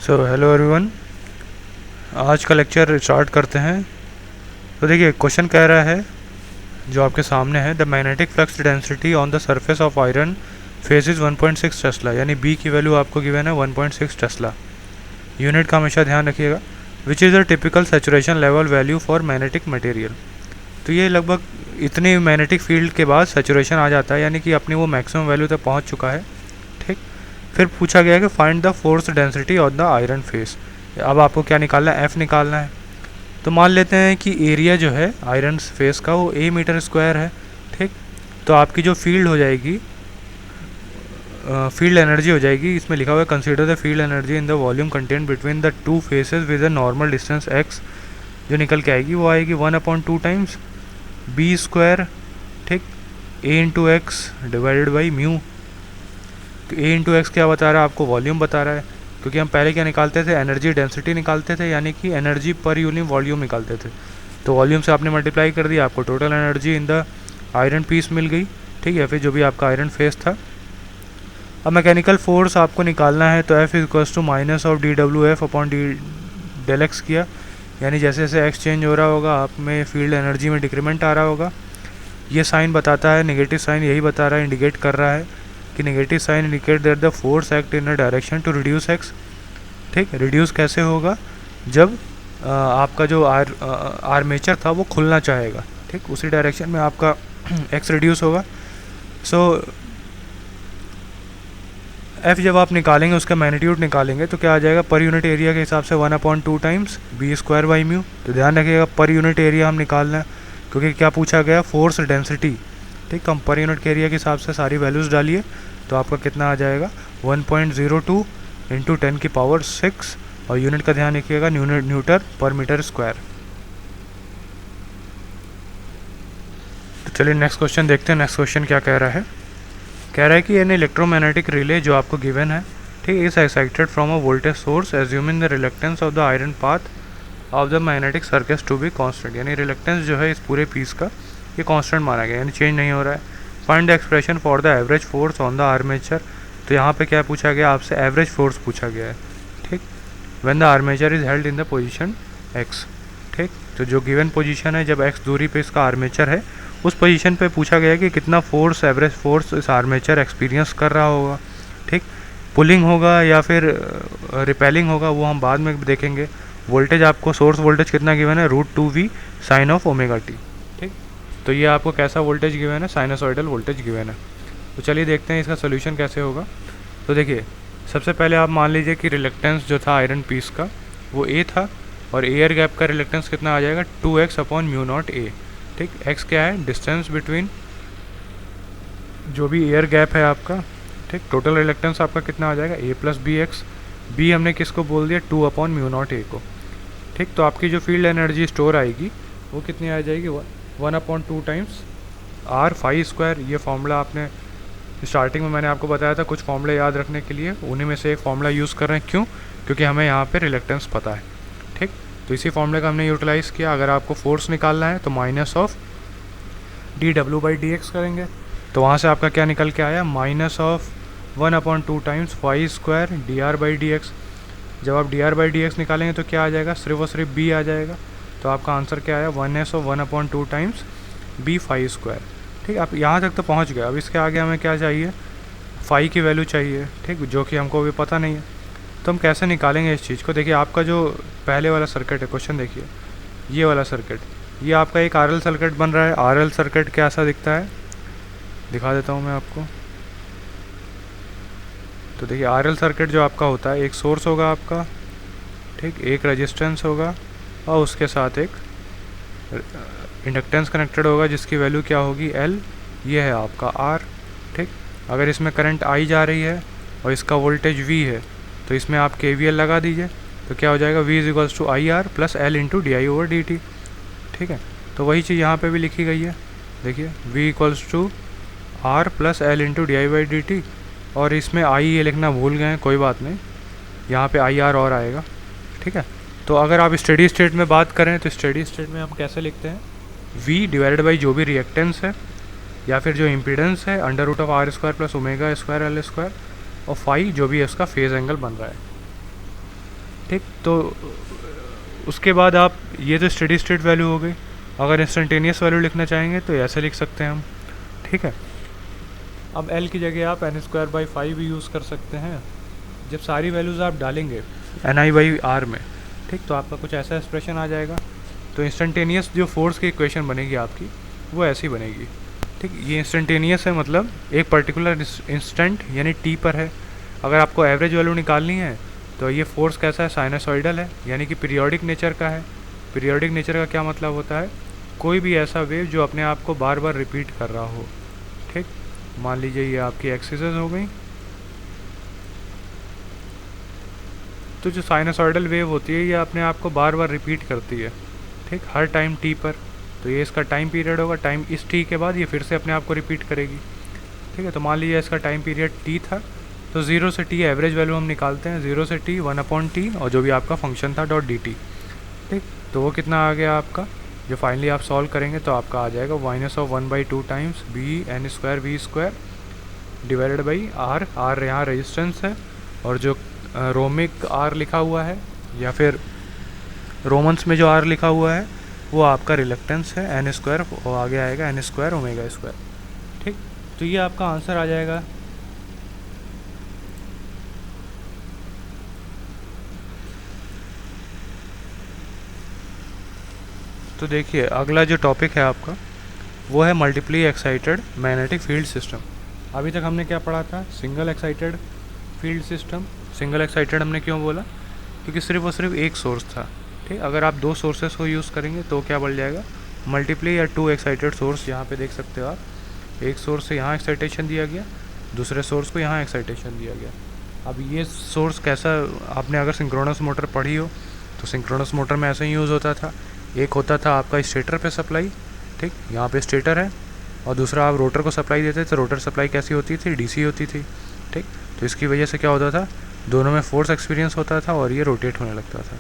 So hello everyone, आज का lecture start करते हैं। तो देखिए क्वेश्चन कह रहा है जो आपके सामने है, the magnetic flux density on the surface of iron face is 1.6 Tesla, यानी बी की वैल्यू आपको गिवन है 1.6 टेस्ला। यूनिट का हमेशा ध्यान रखिएगा। Which is the typical saturation level value for magnetic material. तो ये लगभग इतनी मैग्नेटिक फील्ड के बाद सेचुरेशन आ जाता है, यानी कि अपनी वो मैक्सिमम वैल्यू तक पहुँच चुका है। ठीक, फिर पूछा गया कि find the force density on the iron face. अब आपको क्या निकालना है, एफ निकालना है। तो मान लेते हैं कि एरिया जो है आयरन फेस का वो ए मीटर स्क्वायर है। ठीक, तो आपकी जो फील्ड हो जाएगी, फील्ड एनर्जी हो जाएगी, इसमें लिखा हुआ है consider the field energy in the volume content between the two faces with a normal distance x. जो निकल के आएगी वो आएगी 1/2 टाइम्स बी स्क्वायर, ठीक, A into X divided by mu. तो ए इंटू एक्स क्या बता रहा है आपको, वॉल्यूम बता रहा है, क्योंकि हम पहले क्या निकालते थे, एनर्जी डेंसिटी निकालते थे, यानी कि एनर्जी पर यूनिट वॉल्यूम निकालते थे। तो वॉल्यूम से आपने मल्टीप्लाई कर दिया, आपको total energy in the iron piece मिल गई। ठीक है, फिर जो भी आपका आयरन फेस था। अब मैकेनिकल फोर्स आपको निकालना है, तो F equals to minus of D W F upon D del X किया, यानी जैसे जैसे एक्स चेंज हो रहा होगा आप में फील्ड एनर्जी में डिक्रीमेंट आ रहा होगा। ये साइन बताता है, नेगेटिव साइन यही बता रहा है, इंडिकेट कर रहा है कि negative sign indicate that the force act in a direction to reduce X. ठीक, रिड्यूस कैसे होगा, जब आपका जो आर्मेचर था वो खुलना चाहेगा। ठीक, उसी डायरेक्शन में आपका एक्स रिड्यूस होगा। सो एफ जब आप निकालेंगे, उसका मैग्नीट्यूड निकालेंगे, तो क्या आ जाएगा, पर यूनिट एरिया के हिसाब से 1/2 times B square by mu. तो ध्यान रखिएगा पर यूनिट एरिया हम निकालना है, क्योंकि क्या पूछा गया, फोर्स डेंसिटी। ठीक, तो हम पर यूनिट के एरिया के हिसाब से सारी वैल्यूज़ डालिए, तो आपका कितना आ जाएगा 1.02 इंटू 10⁶, और यूनिट का ध्यान रखिएगा न्यूटन पर मीटर स्क्वायर। तो चलिए नेक्स्ट क्वेश्चन देखते हैं। नेक्स्ट क्वेश्चन क्या कह रहा है, कह रहा है कि एन इलेक्ट्रोमैग्नेटिक रिले जो आपको गिवन है, ठीक, is excited from a voltage source assuming the reluctance of the iron path of the magnetic circuit to be constant. यानी रिलक्टेंस जो है इस पूरे पीस का ये कांस्टेंट माना गया, यानी चेंज नहीं हो रहा है। Find the expression for the average force on the armature. तो यहाँ पे क्या पूछा गया आपसे, एवरेज फोर्स पूछा गया है। ठीक, when the armature is held in the position x. ठीक, तो जो गिवन पोजीशन है, जब एक्स दूरी पे इसका आर्मेचर है, उस पोजीशन पे पूछा गया कि कितना फोर्स, एवरेज फोर्स इस आर्मेचर एक्सपीरियंस कर रहा होगा। ठीक, पुलिंग होगा या फिर रिपेलिंग होगा, वो हम बाद में देखेंगे। वोल्टेज आपको सोर्स वोल्टेज कितना गिवन है, √2v sign of omega T. ठीक, तो ये आपको कैसा वोल्टेज गिवन है, साइनसॉइडल वोल्टेज गिवन है। तो चलिए देखते हैं इसका सोल्यूशन कैसे होगा। तो देखिए सबसे पहले आप मान लीजिए कि रिलक्टेंस जो था आयरन पीस का वो ए था, और एयर गैप का रिलक्टेंस कितना आ जाएगा, 2x/μ0a। ठीक, x क्या है, डिस्टेंस बिटवीन जो भी एयर गैप है आपका। ठीक, टोटल रिलक्टेंस आपका कितना आ जाएगा, a + bx। b हमने किसको बोल दिया, 2/μ0a को। ठीक, तो आपकी जो फील्ड एनर्जी स्टोर आएगी वो कितनी आ जाएगी, 1/2 टाइम्स r फाई स्क्वायर। ये फॉर्मूला आपने स्टार्टिंग में मैंने आपको बताया था, कुछ फॉर्मूले याद रखने के लिए, उन्हीं में से एक फॉर्मूला यूज़ कर रहे हैं। क्यों, क्योंकि हमें यहाँ पे रिलक्टेंस पता है। ठीक, तो इसी फॉर्मूले का हमने यूटिलाइज़ किया। अगर आपको फोर्स निकालना है तो माइनस ऑफ dw/dx करेंगे, तो वहाँ से आपका क्या निकल के आया, minus of 1/2 times phi square dr/dx। जब आप dr/dx निकालेंगे तो क्या आ जाएगा, सिर्फ और सिर्फ b आ जाएगा। तो आपका आंसर क्या आया, 1/2 टाइम्स b फाई स्क्वायर। ठीक, आप यहाँ तक तो पहुँच गए। अब इसके आगे हमें क्या चाहिए, फाई की वैल्यू चाहिए। ठीक, जो कि हमको अभी पता नहीं है, तो हम कैसे निकालेंगे इस चीज़ को। देखिए आपका जो पहले वाला सर्किट है, क्वेश्चन देखिए, ये वाला सर्किट, ये आपका एक आरएल सर्किट बन रहा है। आरएल सर्किट कैसा दिखता है, दिखा देता हूँ मैं आपको। तो देखिए आरएल सर्किट जो आपका होता है, एक सोर्स होगा आपका, ठीक, एक रेजिस्टेंस होगा, और उसके साथ एक इंडक्टेंस कनेक्टेड होगा, जिसकी वैल्यू क्या होगी, L। ये है आपका R। ठीक, अगर इसमें करंट I जा रही है और इसका वोल्टेज V है, तो इसमें आप KVL लगा दीजिए, तो क्या हो जाएगा, V = IR + L × di/dt। ठीक है, तो वही चीज़ यहाँ पे भी लिखी गई है। देखिए V = R + L × di/dt, और इसमें I ये लिखना भूल गए हैं, कोई बात नहीं, यहाँ पे IR और आएगा। ठीक है, तो अगर आप स्टेडी स्टेट में बात करें, तो स्टेडी स्टेट में हम कैसे लिखते हैं, V / जो भी रिएक्टेंस है या फिर जो इम्पीडेंस है, √r² + ω² L², और फाई जो भी है उसका फेज़ एंगल बन रहा है। ठीक। तो उसके बाद आप ये तो स्टेडी स्टेट वैल्यू हो गई। अगर इंस्टेंटेनियस वैल्यू लिखना चाहेंगे तो ऐसे लिख सकते हैं हम, ठीक है। अब एल की जगह आप n²/5 भी यूज़ कर सकते हैं जब सारी वैल्यूज़ आप डालेंगे NI/R में, ठीक। तो आपका कुछ ऐसा एक्सप्रेशन आ जाएगा। तो इंस्टेंटेनियस जो फोर्स की इक्वेशन बनेगी आपकी वो ऐसी बनेगी, ठीक। ये इंस्टेंटेनियस है, मतलब एक पर्टिकुलर इंस्टेंट यानी टी पर है। अगर आपको एवरेज वैल्यू निकालनी है तो ये फोर्स कैसा है, साइनसॉइडल है, यानी कि पीरियोडिक नेचर का है। पीरियोडिक नेचर का क्या मतलब होता है, कोई भी ऐसा वेव जो अपने आप को बार बार रिपीट कर रहा हो, ठीक। मान लीजिए ये आपकी एक्सिसेस हो गई। तो जो साइनसॉइडल वेव होती है ये अपने आप को बार बार रिपीट करती है, ठीक, हर टाइम टी पर। तो ये इसका टाइम पीरियड होगा, टाइम इस टी के बाद ये फिर से अपने आप को रिपीट करेगी, ठीक है। तो मान लीजिए इसका टाइम पीरियड टी था, तो 0 से टी एवरेज वैल्यू हम निकालते हैं, 0 से टी 1/t और जो भी आपका फंक्शन था .dt, ठीक। तो वो कितना आ गया आपका, जो फाइनली आप सॉल्व करेंगे तो आपका आ जाएगा -1/2 times bn²v² divided by r यहाँ रेजिस्टेंस है, और जो रोमिक r लिखा हुआ है या फिर रोमन्स में जो r लिखा हुआ है वो आपका रिलक्टेंस है n², और आगे आएगा n²ω², ठीक। तो ये आपका आंसर आ जाएगा। तो देखिए अगला जो टॉपिक है आपका वो है multiply excited magnetic field system. अभी तक हमने क्या पढ़ा था, single excited field system. Single excited हमने क्यों बोला, क्योंकि सिर्फ और सिर्फ एक सोर्स था, ठीक। अगर आप दो सोर्सेस को यूज़ करेंगे तो क्या बढ़ जाएगा, मल्टीप्ली या 2 एक्साइटेड सोर्स। यहाँ पे देख सकते हो आप, एक सोर्स से यहाँ एक्साइटेशन दिया गया, दूसरे सोर्स को यहाँ एक्साइटेशन दिया गया। अब ये सोर्स कैसा, आपने अगर सिंक्रोनस मोटर पढ़ी हो तो सिंक्रोनस मोटर में ऐसे ही यूज़ होता था। एक होता था आपका स्टेटर पे सप्लाई, ठीक, यहाँ पे स्टेटर है, और दूसरा आप रोटर को सप्लाई देते थे। रोटर सप्लाई कैसी होती थी, डीसी होती थी, ठीक। तो इसकी वजह से क्या होता था, दोनों में फोर्स एक्सपीरियंस होता था और ये रोटेट होने लगता था,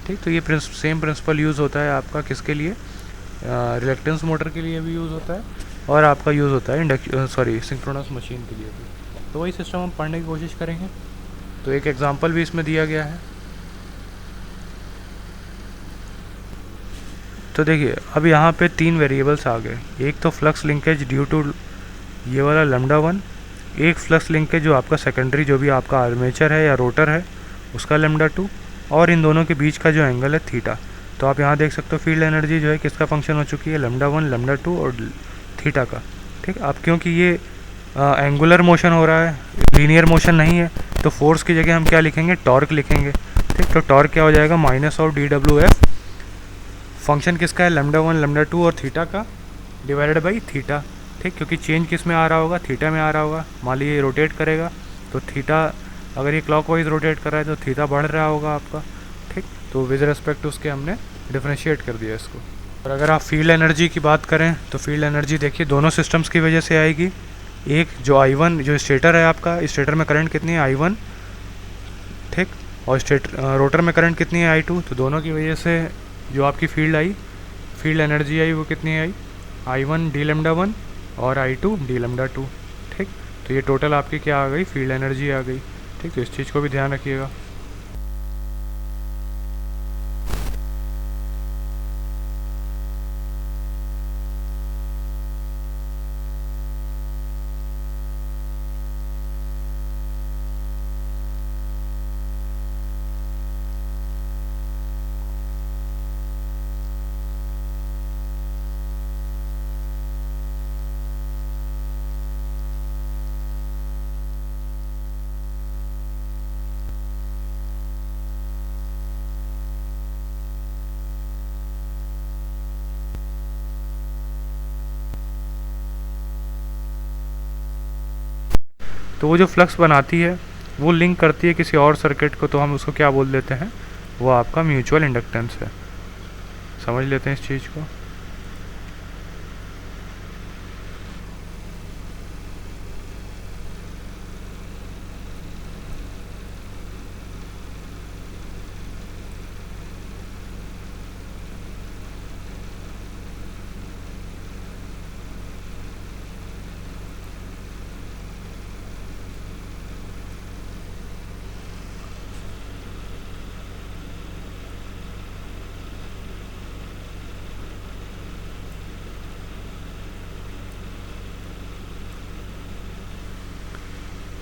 ठीक। तो ये सेम प्रिंसिपल यूज़ होता है आपका किसके लिए, रिलक्टेंस मोटर के लिए भी यूज़ होता है, और आपका यूज़ होता है सिंक्रोनस मशीन के लिए भी। तो वही सिस्टम हम पढ़ने की कोशिश करेंगे। तो एक एग्जांपल भी इसमें दिया गया है। तो देखिए अब यहाँ पे 3 वेरिएबल्स आ गए। एक तो फ्लक्स लिंकेज ड्यू टू ये वाला λ1, एक फ्लक्स लिंकेज जो आपका सेकेंडरी जो भी आपका आर्मेचर है या रोटर है उसका λ2, और इन दोनों के बीच का जो एंगल है थीटा। तो आप यहाँ देख सकते हो फील्ड एनर्जी जो है किसका फंक्शन हो चुकी है, λ1 λ2 और थीटा का, ठीक। अब क्योंकि ये एंगुलर मोशन हो रहा है, लीनियर मोशन नहीं है, तो फोर्स की जगह हम क्या लिखेंगे, टॉर्क लिखेंगे, ठीक। तो टॉर्क क्या हो जाएगा, -dWf, फंक्शन किसका है, λ1 λ2 और थीटा का, डिवाइडेड बाई थीटा, ठीक। क्योंकि चेंज किस में आ रहा होगा, थीटा में आ रहा होगा। मान लीजिए ये रोटेट करेगा तो थीटा, अगर ये क्लॉकवाइज रोटेट कर रहा है तो थीटा बढ़ रहा होगा आपका, ठीक। तो विद रिस्पेक्ट उसके हमने डिफरेंशिएट कर दिया इसको। और अगर आप फील्ड एनर्जी की बात करें तो फील्ड एनर्जी देखिए दोनों सिस्टम्स की वजह से आएगी। एक जो I1 जो स्टेटर है आपका, स्टेटर में करंट कितनी है, I1, ठीक। और रोटर में करंट कितनी है, I2। तो दोनों की वजह से जो आपकी फील्ड एनर्जी आई वो कितनी आई, I1 dλ1 और I2 dλ2, ठीक। तो ये टोटल आपकी क्या आ गई, फील्ड एनर्जी आ गई, ठीक। तो इस चीज़ को भी ध्यान रखिएगा। तो वो जो फ्लक्स बनाती है वो लिंक करती है किसी और सर्किट को, तो हम उसको क्या बोल देते हैं, वो आपका म्यूचुअल इंडक्टेंस है। समझ लेते हैं इस चीज़ को।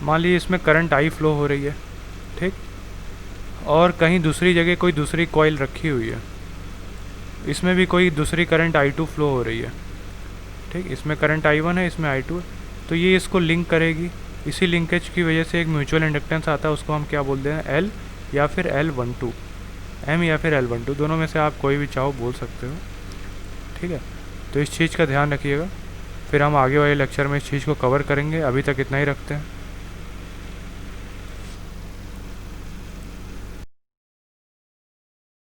मान लीजिए इसमें करंट आई फ्लो हो रही है, ठीक, और कहीं दूसरी जगह कोई दूसरी कॉइल रखी हुई है, इसमें भी कोई दूसरी करंट आई टू फ्लो हो रही है, ठीक, इसमें करंट आई वन है, इसमें आई टू है, तो ये इसको लिंक करेगी। इसी लिंकेज की वजह से एक म्यूचुअल इंडक्टेंस आता है, उसको हम क्या बोलते हैं, एल या फिर L12, एम या फिर L12, दोनों में से आप कोई भी चाहो बोल सकते हो, ठीक है। तो इस चीज़ का ध्यान रखिएगा, फिर हम आगे वाले लेक्चर में इस चीज़ को कवर करेंगे। अभी तक इतना ही रखते हैं।